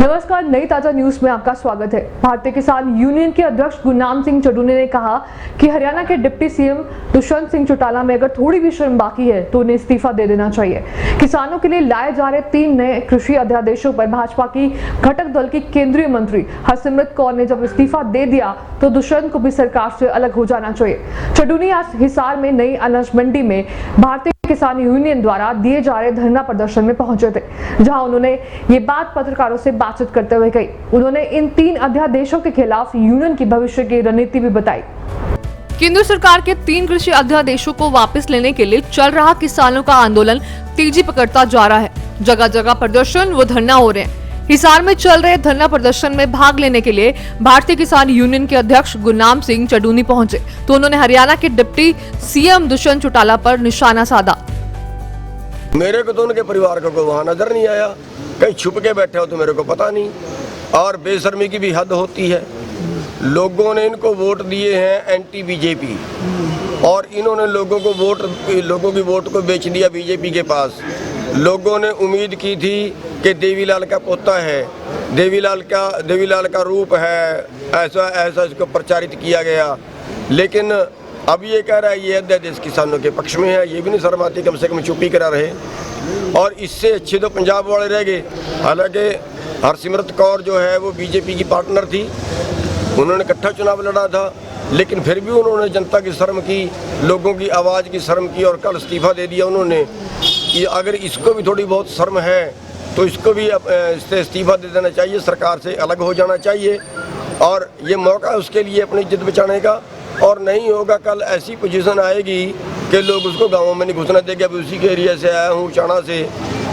नमस्कार, नई ताजा न्यूज में आपका स्वागत है। भारतीय किसान यूनियन के अध्यक्ष गुरनाम सिंह चडूने ने कहा कि हरियाणा के डिप्टी सीएम दुष्यंत सिंह चौटाला में अगर थोड़ी भी शर्म बाकी है तो उन्हें इस्तीफा दे देना चाहिए। किसानों के लिए लाए जा रहे 3 नए कृषि अध्यादेशों पर भाजपा की घटक दल की केंद्रीय मंत्री हरसिमरत कौर ने जब इस्तीफा दे दिया तो दुष्यंत को भी सरकार से अलग हो जाना चाहिए। चडूने आज हिसार में नई अनाज मंडी में भारतीय किसान यूनियन द्वारा दिए जा रहे धरना प्रदर्शन में पहुंचे थे, जहां उन्होंने ये बात पत्रकारों से बातचीत करते हुए कही। उन्होंने इन 3 अध्यादेशों के खिलाफ यूनियन की भविष्य की रणनीति भी बताई। केंद्र सरकार के 3 कृषि अध्यादेशों को वापस लेने के लिए चल रहा किसानों का आंदोलन तेजी पकड़ता जा रहा है। जगह जगह प्रदर्शन व धरना हो रहे हैं। हिसार में चल रहे धरना प्रदर्शन में भाग लेने के लिए भारतीय किसान यूनियन के अध्यक्ष गुरनाम सिंह चडूनी पहुंचे तो उन्होंने हरियाणा के डिप्टी सीएम दुष्यंत चौटाला पर निशाना साधा। मेरे को तो उनके परिवार को वहाँ नजर नहीं आया, कहीं छुप के बैठे हो तो मेरे को पता नहीं। और बेशर्मी की भी हद होती है। लोगों ने इनको वोट दिए हैं एंटी बीजेपी और इन्होंने लोगों की वोट को बेच दिया बीजेपी के पास। लोगों ने उम्मीद की थी कि देवीलाल का पोता है, देवीलाल का रूप है, ऐसा इसको प्रचारित किया गया। लेकिन अब ये कह रहा है ये अध्यादेश किसानों के पक्ष में है, ये भी नहीं शर्म आती, कम से कम चुप ही करा रहे। और इससे अच्छे तो पंजाब वाले रह गए। हालांकि हरसिमरत कौर जो है वो बीजेपी की पार्टनर थी, उन्होंने इकट्ठा चुनाव लड़ा था, लेकिन फिर भी उन्होंने जनता की शर्म की, लोगों की आवाज़ की शर्म की और कल इस्तीफा दे दिया उन्होंने। कि अगर इसको भी थोड़ी बहुत शर्म है तो इसको भी इससे इस्तीफा दे देना चाहिए, सरकार से अलग हो जाना चाहिए। और ये मौका है उसके लिए अपनी इज्जत बचाने का। और नहीं होगा कल ऐसी पोजीशन आएगी कि लोग उसको गाँवों में नहीं घुसना देंगे। अभी उसी के एरिया से आया हूँ, चाणा से,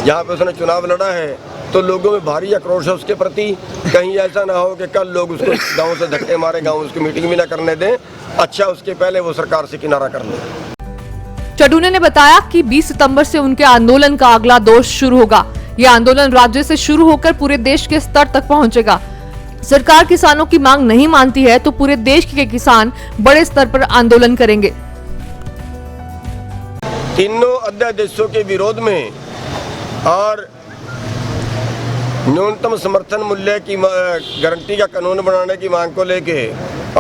जहाँ पे उसने चुनाव लड़ा है, तो लोगों में भारी आक्रोश है उसके प्रति। कहीं ऐसा ना हो कि कल लोग उसको गाँव से धक्के मारे, गाँव उसकी मीटिंग भी ना करने दें। अच्छा, उसके पहले वो सरकार से किनारा कर ले। चडूने ने बताया कि 20 सितंबर से उनके आंदोलन का अगला दौर शुरू होगा। यह आंदोलन राज्य से शुरू होकर पूरे देश के स्तर तक पहुंचेगा। सरकार किसानों की मांग नहीं मानती है तो पूरे देश के किसान बड़े स्तर पर आंदोलन करेंगे। तीनों अध्यादेशों के विरोध में और न्यूनतम समर्थन मूल्य की गारंटी का कानून बनाने की मांग को लेके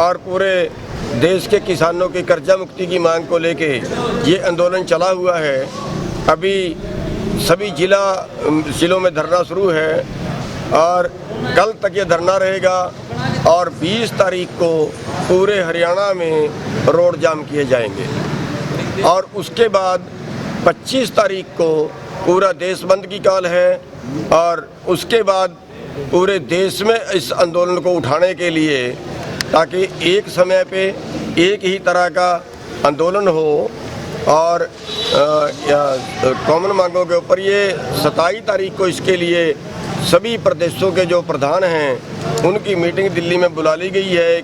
और पूरे देश के किसानों की कर्जा मुक्ति की मांग को लेके ये आंदोलन चला हुआ है। अभी सभी जिलों में धरना शुरू है और कल तक ये धरना रहेगा और 20 तारीख को पूरे हरियाणा में रोड जाम किए जाएंगे और उसके बाद 25 तारीख को पूरा देश बंद की कॉल है। और उसके बाद पूरे देश में इस आंदोलन को उठाने के लिए, ताकि एक समय पे एक ही तरह का आंदोलन हो और कॉमन मांगों के ऊपर ये 27 तारीख को इसके लिए सभी प्रदेशों के जो प्रधान हैं उनकी मीटिंग दिल्ली में बुला ली गई है।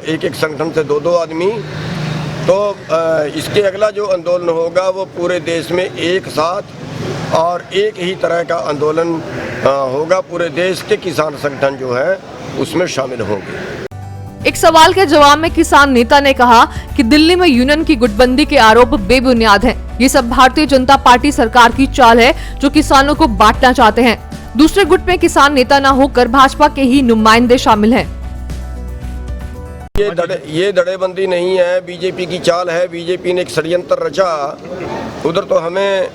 एक संगठन से 2-2 आदमी। तो इसके अगला जो आंदोलन होगा वो पूरे देश में एक साथ और एक ही तरह का आंदोलन होगा। पूरे देश के किसान संगठन जो है उसमें शामिल होंगे। एक सवाल के जवाब में किसान नेता ने कहा कि दिल्ली में यूनियन की गुटबंदी के आरोप बेबुनियाद हैं। ये सब भारतीय जनता पार्टी सरकार की चाल है जो किसानों को बांटना चाहते हैं। दूसरे गुट में किसान नेता न होकर भाजपा के ही नुमाइंदे शामिल हैं। ये धड़ेबंदी नहीं है, बीजेपी की चाल है। बीजेपी ने एक षड्यंत्र रचा। उधर तो हमें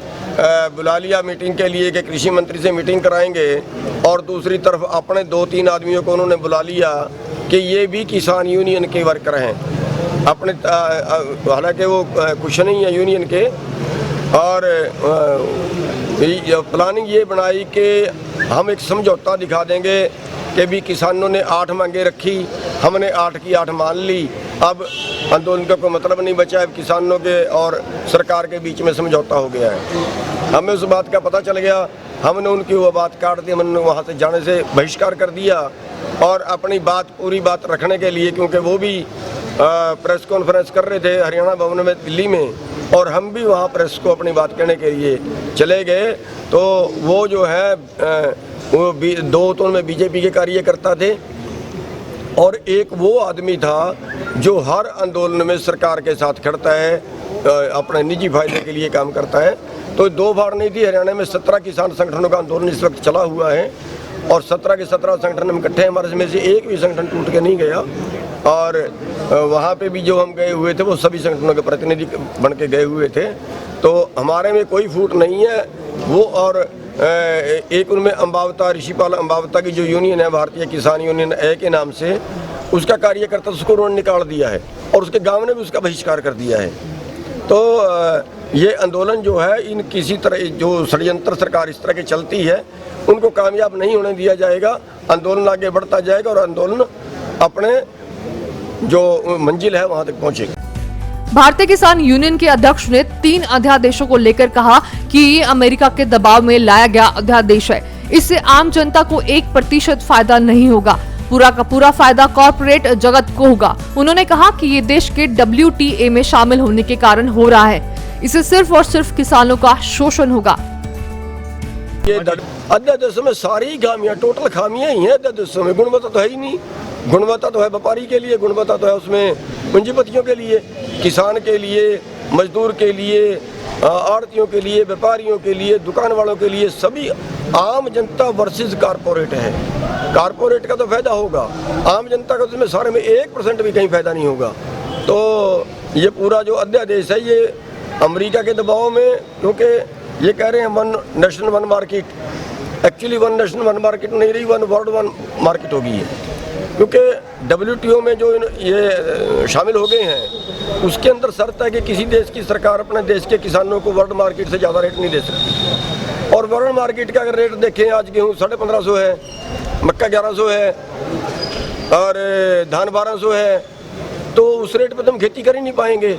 बुला लिया मीटिंग के लिए कि कृषि मंत्री से मीटिंग कराएंगे और दूसरी तरफ अपने 2-3 आदमियों को उन्होंने बुला लिया कि ये भी किसान यूनियन के वर्कर हैं अपने। हालांकि वो कुछ नहीं है यूनियन के। और प्लानिंग ये बनाई कि हम एक समझौता दिखा देंगे कि भी किसानों ने 8 मांगे रखी, हमने 8 की 8 मान ली। अब आंदोलन का कोई मतलब नहीं बचा है। किसानों के और सरकार के बीच में समझौता हो गया है। हमें उस बात का पता चल गया, हमने उनकी वो बात काट दी, हमने वहाँ से जाने से बहिष्कार कर दिया। और अपनी पूरी बात रखने के लिए, क्योंकि वो भी प्रेस कॉन्फ्रेंस कर रहे थे हरियाणा भवन में दिल्ली में, और हम भी वहाँ प्रेस को अपनी बात कहने के लिए चले गए। तो वो जो है वो 2 तो उनमें बीजेपी के कार्यकर्ता थे और एक वो आदमी था जो हर आंदोलन में सरकार के साथ खड़ता है, अपने निजी फायदे के लिए काम करता है। तो 2 बार नहीं थी। हरियाणा में 17 किसान संगठनों का आंदोलन इस वक्त चला हुआ है और 17 के 17 संगठन हम इकट्ठे हैं। हमारे में से एक भी संगठन टूट के नहीं गया और वहाँ पे भी जो हम गए हुए थे वो सभी संगठनों के प्रतिनिधि बन के गए हुए थे। तो हमारे में कोई फूट नहीं है। वो और एक उनमें अम्बावता, ऋषिपाल अम्बावता की जो यूनियन है, भारतीय किसान यूनियन ए के नाम से, उसका कार्यकर्ता उसको उन्होंने निकाल दिया है और उसके गांव ने भी उसका बहिष्कार कर दिया है। तो ये आंदोलन जो है, इन किसी तरह जो षड्यंत्र सरकार इस तरह की चलती है उनको कामयाब नहीं होने दिया जाएगा। आंदोलन आगे बढ़ता जाएगा और आंदोलन अपने जो मंजिल है वहां तक पहुंचेगा। भारतीय किसान यूनियन के अध्यक्ष ने 3 अध्यादेशों को लेकर कहा कि ये अमेरिका के दबाव में लाया गया अध्यादेश है। इससे आम जनता को 1% फायदा नहीं होगा, पूरा का पूरा फायदा कॉर्पोरेट जगत को होगा। उन्होंने कहा कि ये देश के WTA में शामिल होने के कारण हो रहा है। इससे सिर्फ और सिर्फ किसानों का शोषण होगा। ये अध्यादेशों में सारी खामियां, टोटल खामियां ही हैं अध्यादेशों में। गुणवत्ता तो है ही नहीं। गुणवत्ता तो है व्यापारी के लिए, गुणवत्ता तो है उसमें पूंजीपतियों के लिए, किसान के लिए, मजदूर के लिए, आड़तियों के लिए, व्यापारियों के लिए, दुकान वालों के लिए, सभी आम जनता वर्सेस कारपोरेट है। कारपोरेट का तो फायदा होगा, आम जनता का उसमें सारे में 1% भी कहीं फायदा नहीं होगा। तो ये पूरा जो अध्यादेश है ये अमेरिका के दबाव में, क्योंकि ये कह रहे हैं 1 nation 1 market, actually 1 nation 1 market नहीं रही, 1 वर्ल्ड 1 मार्केट होगी ये। क्योंकि WTO में जो ये शामिल हो गए हैं उसके अंदर शर्त है कि किसी देश की सरकार अपने देश के किसानों को वर्ल्ड मार्केट से ज़्यादा रेट नहीं दे सकती। और वर्ल्ड मार्केट का अगर रेट देखें, आज गेहूँ 1550 है, मक्का 1100 है और धान 1200 है, तो उस रेट पर तो हम खेती कर ही नहीं पाएंगे।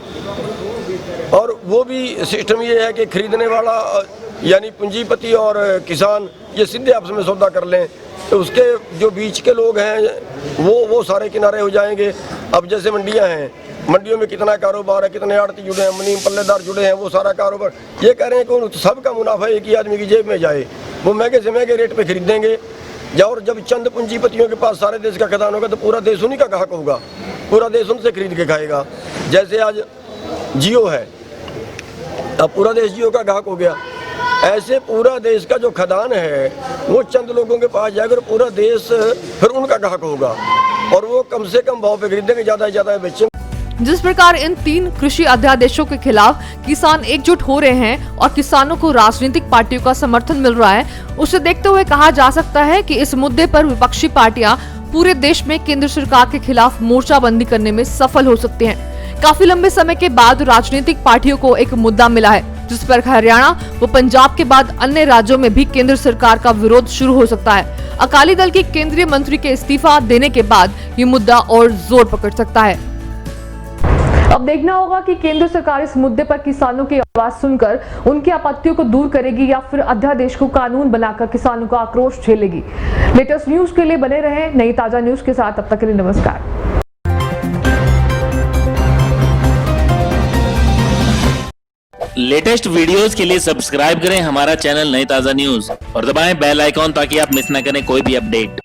और वो भी सिस्टम ये है कि खरीदने वाला यानी पूंजीपति और किसान ये सीधे आपस में सौदा कर लें, तो उसके जो बीच के लोग हैं वो सारे किनारे हो जाएंगे। अब जैसे मंडियां हैं, मंडियों में कितना कारोबार है, कितने आड़ती जुड़े हैं, मुनीम पल्लेदार जुड़े हैं, वो सारा कारोबार ये कह रहे हैं कि सबका मुनाफा एक ही आदमी की जेब में जाए, वो महंगे से महंगे रेट पे खरीदेंगे। और जब चंद पूंजीपतियों के पास सारे देश का खदान होगा तो पूरा देश उन्हीं का ग्राहक होगा, पूरा देश उनसे खरीद के खाएगा। जैसे आज जियो है, अब पूरा देश जियो का ग्राहक हो गया। ऐसे पूरा देश का जो खदान है वो चंद लोगों के पास जाएगा और पूरा देश फिर उनका ग्राहक होगा और वो कम से कम भाव पे खरीदेंगे, ज्यादा से ज्यादा बेचेंगे। जिस प्रकार इन 3 कृषि अध्यादेशों के खिलाफ किसान एकजुट हो रहे हैं और किसानों को राजनीतिक पार्टियों का समर्थन मिल रहा है, उसे देखते हुए कहा जा सकता है कि इस मुद्दे पर विपक्षी पार्टियां पूरे देश में केंद्र सरकार के खिलाफ मोर्चाबंदी करने में सफल हो सकते हैं। काफी लंबे समय के बाद राजनीतिक पार्टियों को एक मुद्दा मिला है जिस पर हरियाणा व पंजाब के बाद अन्य राज्यों में भी केंद्र सरकार का विरोध शुरू हो सकता है। अकाली दल के केंद्रीय मंत्री के इस्तीफा देने के बाद ये मुद्दा और जोर पकड़ सकता है। अब देखना होगा कि केंद्र सरकार इस मुद्दे पर किसानों की आवाज सुनकर उनकी आपत्तियों को दूर करेगी या फिर अध्यादेश को कानून बनाकर किसानों का आक्रोश झेलेगी। लेटेस्ट न्यूज के लिए बने रहें नई ताजा न्यूज के साथ। अब तक के लिए नमस्कार। लेटेस्ट वीडियोस के लिए सब्सक्राइब करें हमारा चैनल नई ताजा न्यूज और दबाएं बेल आइकॉन ताकि आप मिस ना करें कोई भी अपडेट।